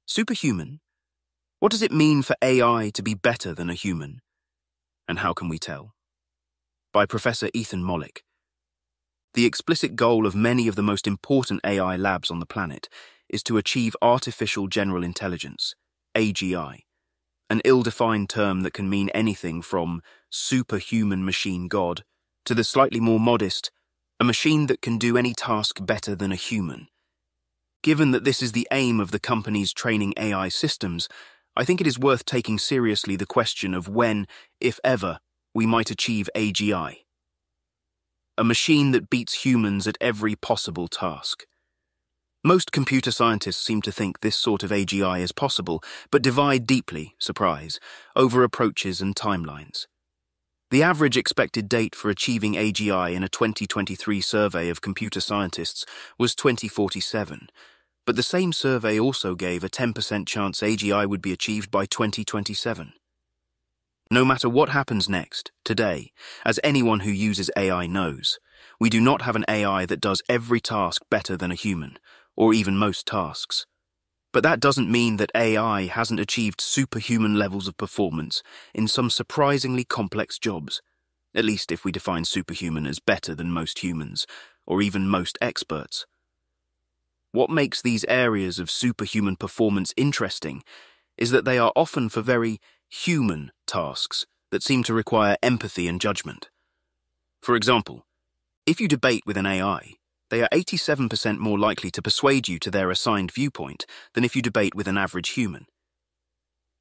Superhuman? What does it mean for AI to be better than a human? And how can we tell? By Professor Ethan Mollick. The explicit goal of many of the most important AI labs on the planet is to achieve artificial general intelligence, AGI, an ill-defined term that can mean anything from superhuman machine god to the slightly more modest, a machine that can do any task better than a human. Given that this is the aim of the companies training AI systems, I think it is worth taking seriously the question of when, if ever, we might achieve AGI. A machine that beats humans at every possible task. Most computer scientists seem to think this sort of AGI is possible, but divide deeply, surprise, over approaches and timelines. The average expected date for achieving AGI in a 2023 survey of computer scientists was 2047, but the same survey also gave a 10% chance AGI would be achieved by 2027. No matter what happens next, today, as anyone who uses AI knows, we do not have an AI that does every task better than a human, or even most tasks. But that doesn't mean that AI hasn't achieved superhuman levels of performance in some surprisingly complex jobs, at least if we define superhuman as better than most humans, or even most experts. What makes these areas of superhuman performance interesting is that they are often for very human tasks that seem to require empathy and judgment. For example, if you debate with an AI, they are 87% more likely to persuade you to their assigned viewpoint than if you debate with an average human.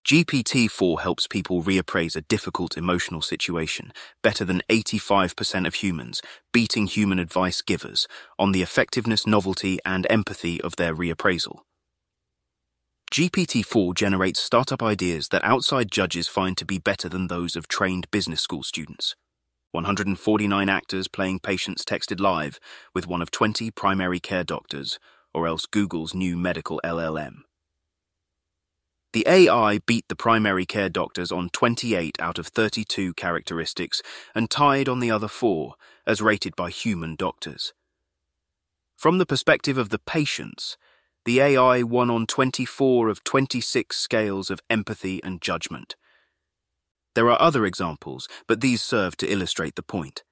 GPT-4 helps people reappraise a difficult emotional situation better than 85% of humans, beating human advice givers on the effectiveness, novelty, and empathy of their reappraisal. GPT-4 generates startup ideas that outside judges find to be better than those of trained business school students. 149 actors playing patients texted live with one of 20 primary care doctors, or else Google's new medical LLM. The AI beat the primary care doctors on 28 out of 32 characteristics and tied on the other 4, as rated by human doctors. From the perspective of the patients, the AI won on 24 of 26 scales of empathy and judgment. There are other examples, but these serve to illustrate the point.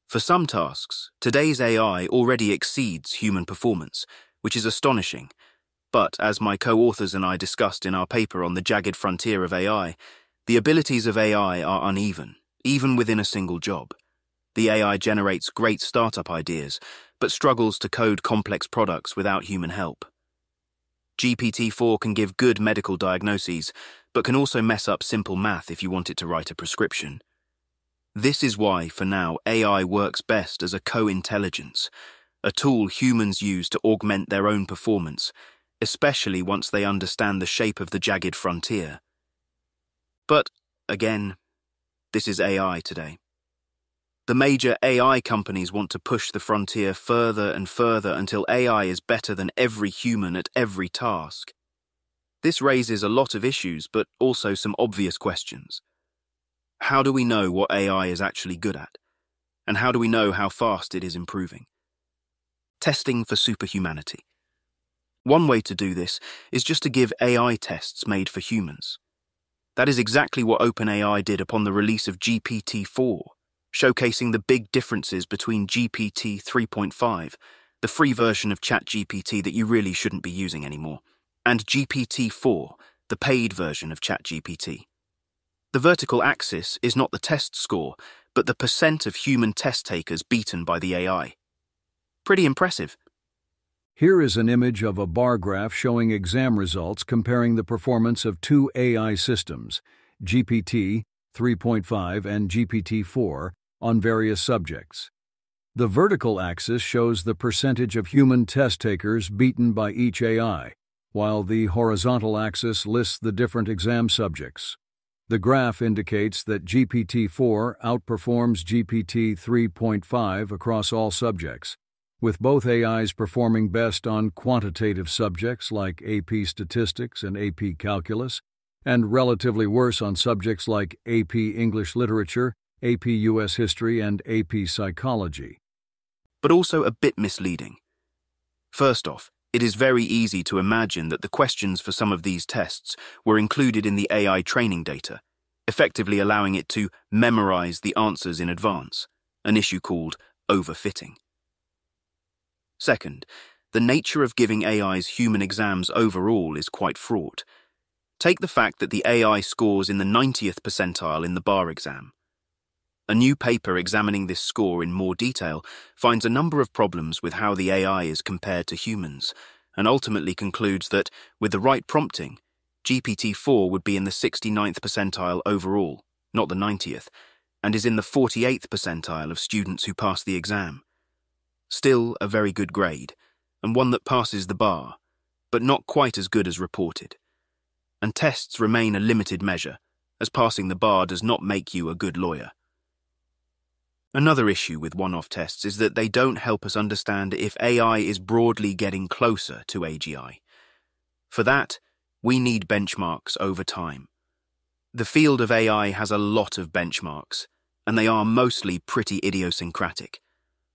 For some tasks, today's AI already exceeds human performance, which is astonishing. But, as my co-authors and I discussed in our paper on the jagged frontier of AI, the abilities of AI are uneven, even within a single job. The AI generates great startup ideas, but struggles to code complex products without human help. GPT-4 can give good medical diagnoses, but can also mess up simple math if you want it to write a prescription. This is why, for now, AI works best as a co-intelligence, a tool humans use to augment their own performance, especially once they understand the shape of the jagged frontier. But, again, this is AI today. The major AI companies want to push the frontier further and further until AI is better than every human at every task. This raises a lot of issues, but also some obvious questions. How do we know what AI is actually good at? And how do we know how fast it is improving? Testing for superhumanity. One way to do this is just to give AI tests made for humans. That is exactly what OpenAI did upon the release of GPT-4, showcasing the big differences between GPT 3.5, the free version of ChatGPT that you really shouldn't be using anymore, and GPT-4, the paid version of ChatGPT. The vertical axis is not the test score, but the percent of human test takers beaten by the AI. Pretty impressive. Here is an image of a bar graph showing exam results comparing the performance of two AI systems, GPT 3.5 and GPT-4, on various subjects. The vertical axis shows the percentage of human test takers beaten by each AI, while the horizontal axis lists the different exam subjects. The graph indicates that GPT-4 outperforms GPT 3.5 across all subjects, with both AIs performing best on quantitative subjects like AP Statistics and AP Calculus, and relatively worse on subjects like AP English Literature, AP US History, and AP Psychology. But also a bit misleading. First off, It is very easy to imagine that the questions for some of these tests were included in the AI training data, effectively allowing it to memorize the answers in advance, an issue called overfitting. Second, the nature of giving AIs human exams overall is quite fraught. Take the fact that the AI scores in the 90th percentile in the bar exam. A new paper examining this score in more detail finds a number of problems with how the AI is compared to humans, and ultimately concludes that, with the right prompting, GPT-4 would be in the 69th percentile overall, not the 90th, and is in the 48th percentile of students who pass the exam. Still a very good grade, and one that passes the bar, but not quite as good as reported. And tests remain a limited measure, as passing the bar does not make you a good lawyer. Another issue with one-off tests is that they don't help us understand if AI is broadly getting closer to AGI. For that, we need benchmarks over time. The field of AI has a lot of benchmarks, and they are mostly pretty idiosyncratic.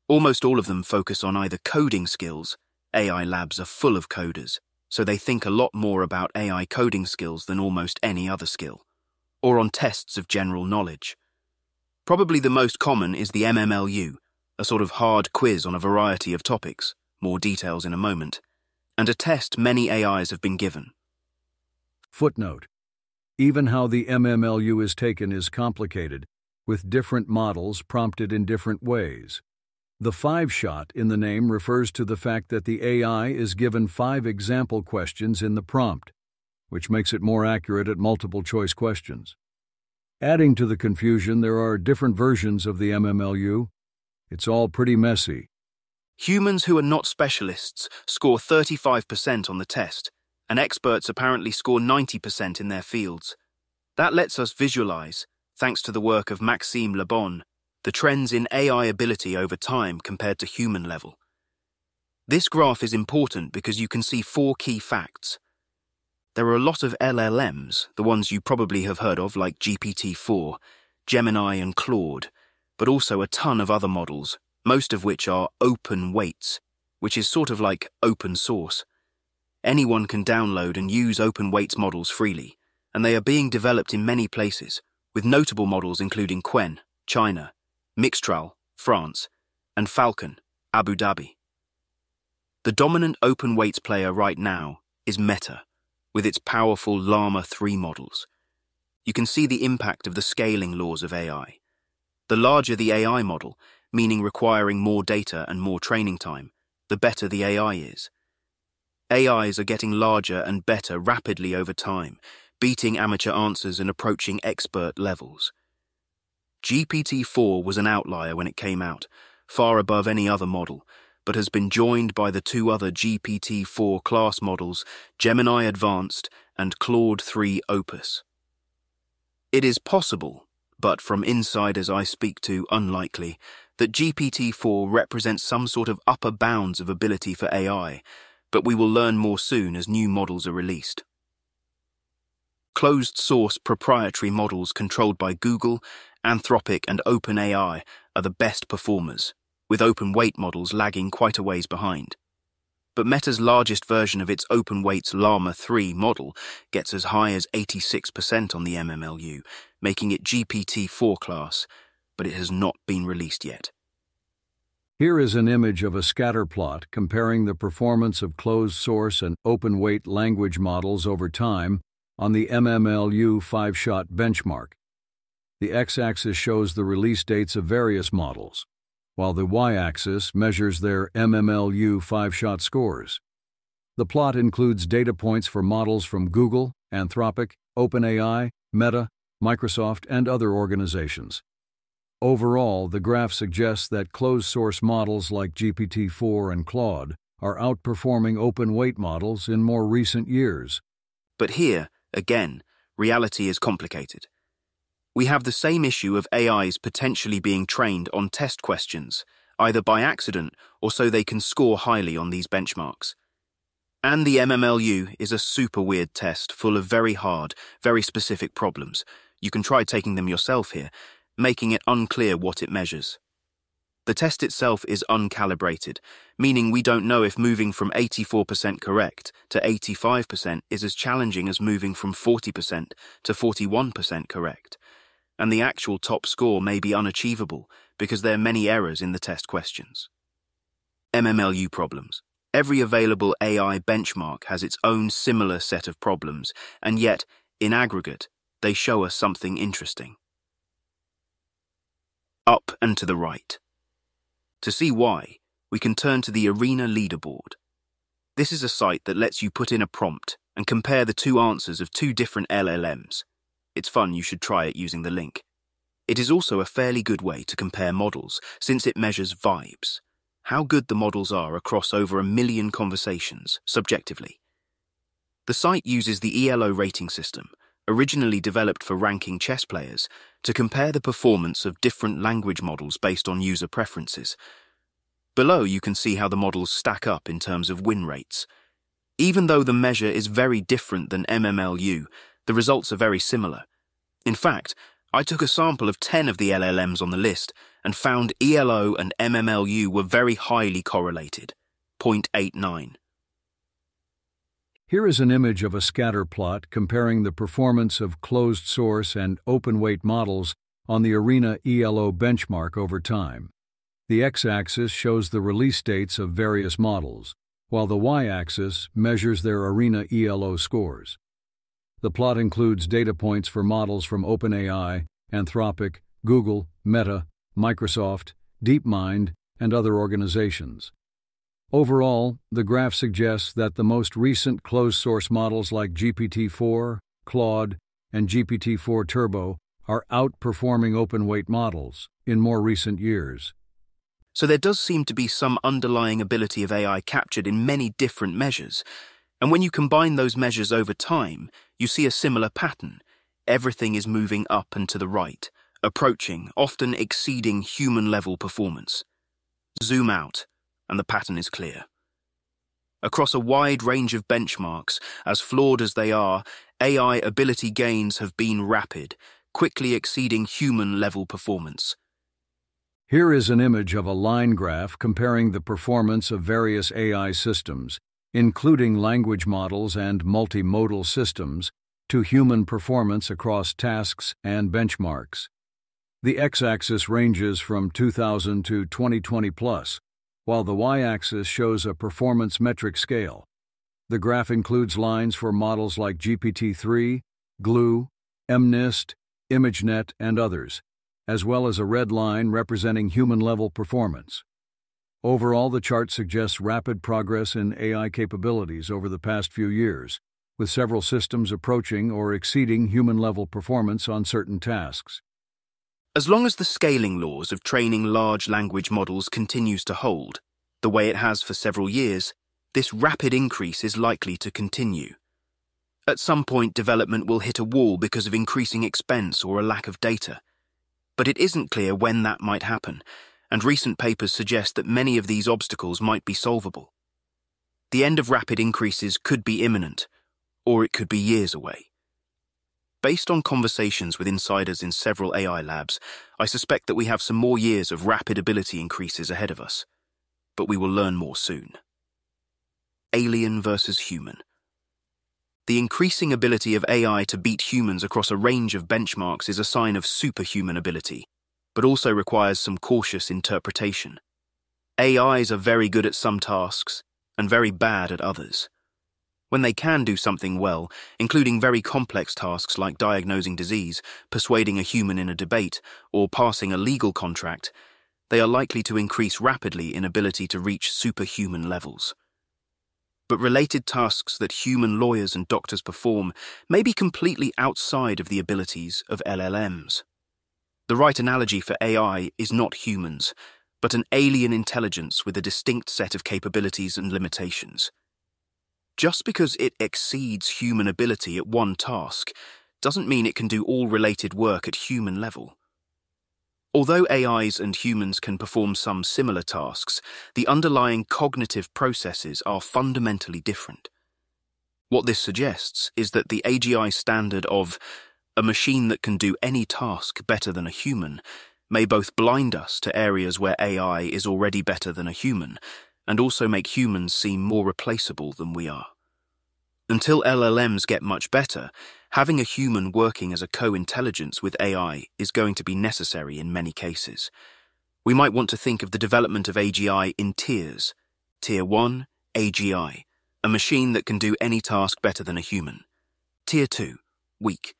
Almost all of them focus on either coding skills — AI labs are full of coders, so they think a lot more about AI coding skills than almost any other skill — or on tests of general knowledge. Probably the most common is the MMLU, a sort of hard quiz on a variety of topics, more details in a moment, and a test many AIs have been given. Footnote: even how the MMLU is taken is complicated, with different models prompted in different ways. The 5-shot in the name refers to the fact that the AI is given 5 example questions in the prompt, which makes it more accurate at multiple-choice questions. Adding to the confusion, there are different versions of the MMLU. It's all pretty messy. Humans who are not specialists score 35% on the test, and experts apparently score 90% in their fields. That lets us visualize, thanks to the work of Maxime Lebon, the trends in AI ability over time compared to human level. This graph is important because you can see 4 key facts. There are a lot of LLMs, the ones you probably have heard of like GPT-4, Gemini and Claude, but also a ton of other models, most of which are open weights, which is sort of like open source. Anyone can download and use open weights models freely, and they are being developed in many places, with notable models including Qwen, China, Mixtral, France, and Falcon, Abu Dhabi. The dominant open weights player right now is Meta, with its powerful Llama 3 models. You can see the impact of the scaling laws of AI. The larger the AI model, meaning requiring more data and more training time, the better the AI is. AIs are getting larger and better rapidly over time, beating amateur answers and approaching expert levels. GPT-4 was an outlier when it came out, far above any other model, but has been joined by the 2 other GPT-4 class models, Gemini Advanced and Claude 3 Opus. It is possible, but from insiders I speak to unlikely, that GPT-4 represents some sort of upper bounds of ability for AI, but we will learn more soon as new models are released. Closed-source proprietary models controlled by Google, Anthropic and OpenAI are the best performers, with open-weight models lagging quite a ways behind. But Meta's largest version of its open-weights Llama 3 model gets as high as 86% on the MMLU, making it GPT-4 class, but it has not been released yet. Here is an image of a scatter plot comparing the performance of closed-source and open-weight language models over time on the MMLU 5-shot benchmark. The x-axis shows the release dates of various models, while the y-axis measures their MMLU 5-shot scores. The plot includes data points for models from Google, Anthropic, OpenAI, Meta, Microsoft, and other organizations. Overall, the graph suggests that closed-source models like GPT-4 and Claude are outperforming open-weight models in more recent years. But here, again, reality is complicated. We have the same issue of AIs potentially being trained on test questions, either by accident or so they can score highly on these benchmarks. And the MMLU is a super weird test full of very hard, very specific problems. You can try taking them yourself here, making it unclear what it measures. The test itself is uncalibrated, meaning we don't know if moving from 84% correct to 85% is as challenging as moving from 40% to 41% correct. And the actual top score may be unachievable because there are many errors in the test questions. MMLU problems. Every available AI benchmark has its own similar set of problems, and yet, in aggregate, they show us something interesting. Up and to the right. To see why, we can turn to the Arena leaderboard. This is a site that lets you put in a prompt and compare the two answers of two different LLMs. It's fun, you should try it using the link. It is also a fairly good way to compare models, since it measures vibes, how good the models are across over 1 million conversations, subjectively. The site uses the ELO rating system, originally developed for ranking chess players, to compare the performance of different language models based on user preferences. Below, you can see how the models stack up in terms of win rates. Even though the measure is very different than MMLU, the results are very similar. In fact, I took a sample of 10 of the LLMs on the list and found ELO and MMLU were very highly correlated, 0.89. Here is an image of a scatter plot comparing the performance of closed-source and open-weight models on the Arena ELO benchmark over time. The x-axis shows the release dates of various models, while the y-axis measures their Arena ELO scores. The plot includes data points for models from OpenAI, Anthropic, Google, Meta, Microsoft, DeepMind, and other organizations. Overall, the graph suggests that the most recent closed-source models like GPT-4, Claude, and GPT-4 Turbo are outperforming open-weight models in more recent years. So there does seem to be some underlying ability of AI captured in many different measures. And when you combine those measures over time, you see a similar pattern. Everything is moving up and to the right, approaching, often exceeding human-level performance. Zoom out, and the pattern is clear. Across a wide range of benchmarks, as flawed as they are, AI ability gains have been rapid, quickly exceeding human-level performance. Here is an image of a line graph comparing the performance of various AI systems, including language models and multimodal systems, to human performance across tasks and benchmarks. The x-axis ranges from 2000 to 2020 plus, while the y-axis shows a performance metric scale. The graph includes lines for models like GPT-3, Glue, MNIST, ImageNet, and others, as well as a red line representing human-level performance. Overall, the chart suggests rapid progress in AI capabilities over the past few years, with several systems approaching or exceeding human-level performance on certain tasks. As long as the scaling laws of training large language models continues to hold, the way it has for several years, this rapid increase is likely to continue. At some point, development will hit a wall because of increasing expense or a lack of data. But it isn't clear when that might happen, and recent papers suggest that many of these obstacles might be solvable. The end of rapid increases could be imminent, or it could be years away. Based on conversations with insiders in several AI labs, I suspect that we have some more years of rapid ability increases ahead of us, but we will learn more soon. Alien versus human. The increasing ability of AI to beat humans across a range of benchmarks is a sign of superhuman ability, but also requires some cautious interpretation. AIs are very good at some tasks and very bad at others. When they can do something well, including very complex tasks like diagnosing disease, persuading a human in a debate, or passing a legal contract, they are likely to increase rapidly in ability to reach superhuman levels. But related tasks that human lawyers and doctors perform may be completely outside of the abilities of LLMs. The right analogy for AI is not humans, but an alien intelligence with a distinct set of capabilities and limitations. Just because it exceeds human ability at one task doesn't mean it can do all related work at human level. Although AIs and humans can perform some similar tasks, the underlying cognitive processes are fundamentally different. What this suggests is that the AGI standard of a machine that can do any task better than a human may both blind us to areas where AI is already better than a human, and also make humans seem more replaceable than we are. Until LLMs get much better, having a human working as a co-intelligence with AI is going to be necessary in many cases. We might want to think of the development of AGI in tiers. Tier 1, AGI, a machine that can do any task better than a human. Tier 2, weak.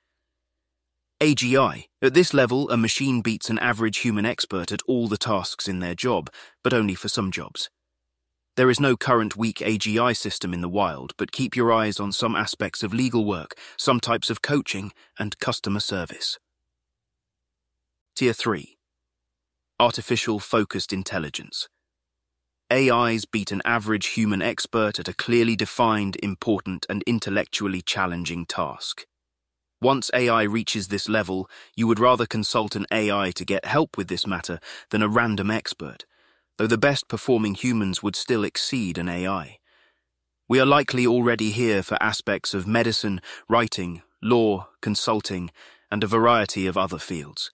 AGI. At this level, a machine beats an average human expert at all the tasks in their job, but only for some jobs. There is no current weak AGI system in the wild, but keep your eyes on some aspects of legal work, some types of coaching, and customer service. Tier 3. Artificial Focused Intelligence. AIs beat an average human expert at a clearly defined, important, and intellectually challenging task. Once AI reaches this level, you would rather consult an AI to get help with this matter than a random expert, though the best-performing humans would still exceed an AI. We are likely already here for aspects of medicine, writing, law, consulting, and a variety of other fields.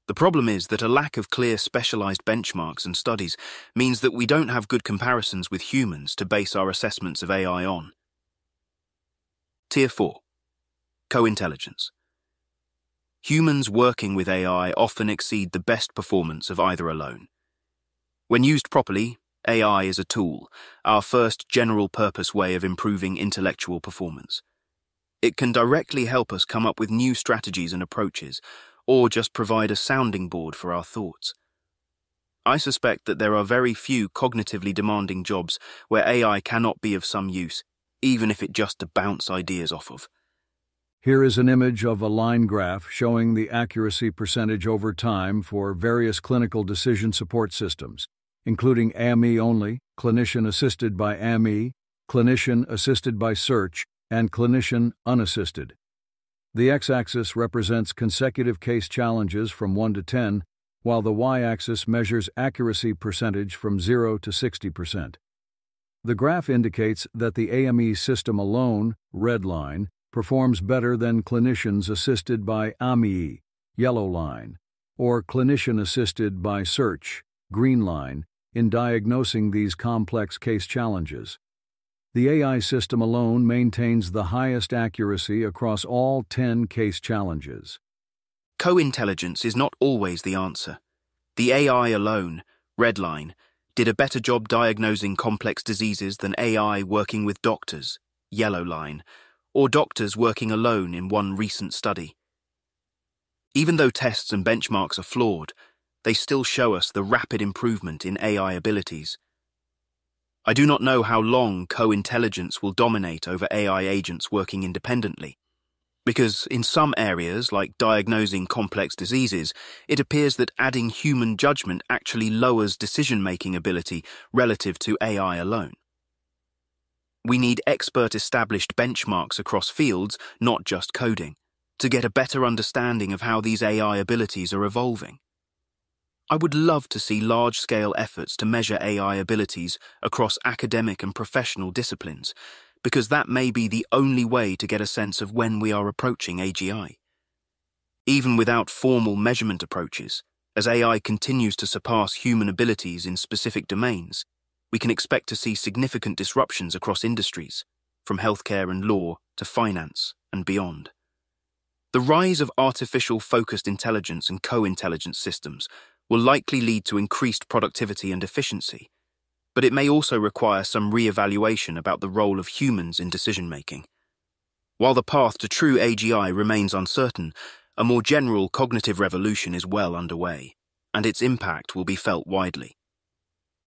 The problem is that a lack of clear specialized benchmarks and studies means that we don't have good comparisons with humans to base our assessments of AI on. Tier 4. Co-intelligence. Humans working with AI often exceed the best performance of either alone. When used properly, AI is a tool, our first general-purpose way of improving intellectual performance. It can directly help us come up with new strategies and approaches, or just provide a sounding board for our thoughts. I suspect that there are very few cognitively demanding jobs where AI cannot be of some use, even if it just to bounce ideas off of. Here is an image of a line graph showing the accuracy percentage over time for various clinical decision support systems, including AME only, clinician assisted by AME, clinician assisted by search, and clinician unassisted. The x-axis represents consecutive case challenges from 1 to 10, while the y-axis measures accuracy percentage from 0 to 60%. The graph indicates that the AME system alone, red line, performs better than clinicians assisted by AME, yellow line, or clinician assisted by search, green line, in diagnosing these complex case challenges. The AI system alone maintains the highest accuracy across all 10 case challenges. Co-intelligence is not always the answer. The AI alone, red line, did a better job diagnosing complex diseases than AI working with doctors, yellow line, or doctors working alone in one recent study. Even though tests and benchmarks are flawed, they still show us the rapid improvement in AI abilities. I do not know how long co-intelligence will dominate over AI agents working independently, because in some areas, like diagnosing complex diseases, it appears that adding human judgment actually lowers decision-making ability relative to AI alone. We need expert-established benchmarks across fields, not just coding, to get a better understanding of how these AI abilities are evolving. I would love to see large-scale efforts to measure AI abilities across academic and professional disciplines, because that may be the only way to get a sense of when we are approaching AGI. Even without formal measurement approaches, as AI continues to surpass human abilities in specific domains, we can expect to see significant disruptions across industries, from healthcare and law to finance and beyond. The rise of artificial focused intelligence and co-intelligence systems will likely lead to increased productivity and efficiency, but it may also require some re-evaluation about the role of humans in decision-making. While the path to true AGI remains uncertain, a more general cognitive revolution is well underway, and its impact will be felt widely.